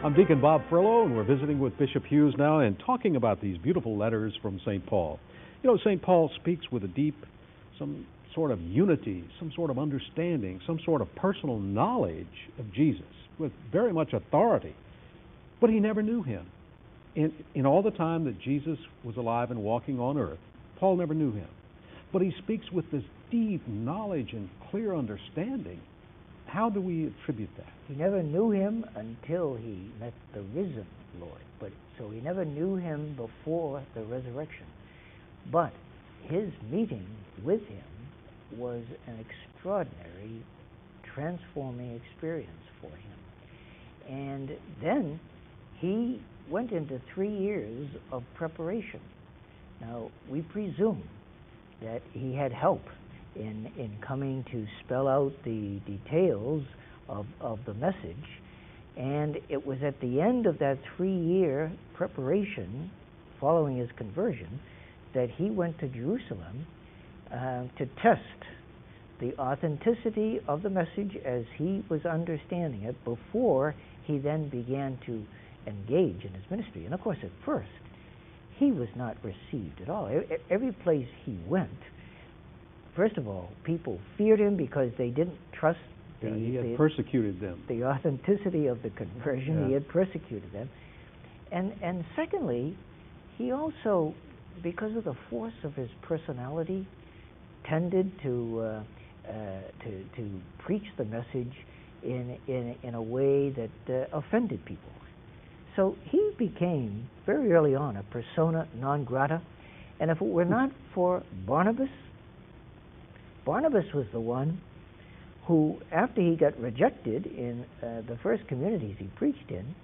I'm Deacon Bob Frillo, and we're visiting with Bishop Hughes now and talking about these beautiful letters from St. Paul. You know, St. Paul speaks with a deep, some sort of unity, some sort of understanding, some sort of personal knowledge of Jesus with very much authority. But he never knew him. In all the time that Jesus was alive and walking on earth, Paul never knew him. But he speaks with this deep knowledge and clear understanding. How do we attribute that? He never knew him until he met the risen Lord. So he never knew him before the resurrection. But his meeting with him was an extraordinary, transforming experience for him. And then he went into 3 years of preparation. Now, we presume that he had help in coming to spell out the details of the message. And it was at the end of that 3-year preparation, following his conversion, that he went to Jerusalem to test the authenticity of the message as he was understanding it before he then began to engage in his ministry. And of course, at first, he was not received at all. Every place he went, first of all, people feared him because they didn't trust he had persecuted them. The authenticity of the conversion. Yeah. He had persecuted them. And secondly, he also, because of the force of his personality, tended to preach the message in a way that offended people. So he became, very early on, a persona non grata. And if it were not for Barnabas was the one who, after he got rejected in the first communities he preached in,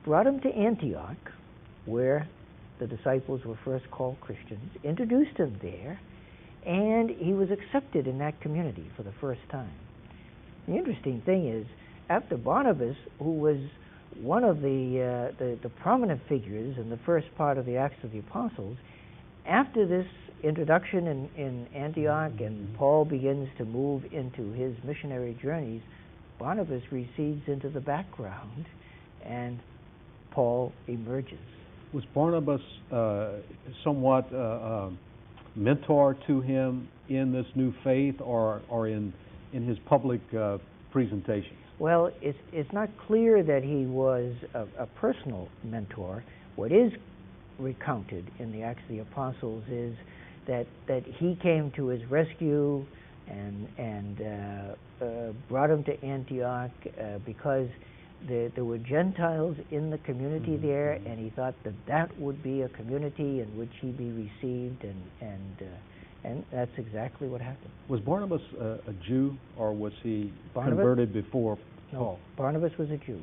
brought him to Antioch, where the disciples were first called Christians, introduced him there, and he was accepted in that community for the first time. The interesting thing is, after Barnabas, who was one of the prominent figures in the first part of the Acts of the Apostles, after this introduction in Antioch and Paul begins to move into his missionary journeys, Barnabas recedes into the background and Paul emerges. Was Barnabas somewhat mentor to him in this new faith or in his public presentations? Well, it's not clear that he was a personal mentor. What is recounted in the Acts of the Apostles is that he came to his rescue and brought him to Antioch because there were Gentiles in the community there, and he thought that would be a community in which he'd be received, and that's exactly what happened. Was Barnabas a Jew, or was he converted before Paul? No, Barnabas was a Jew.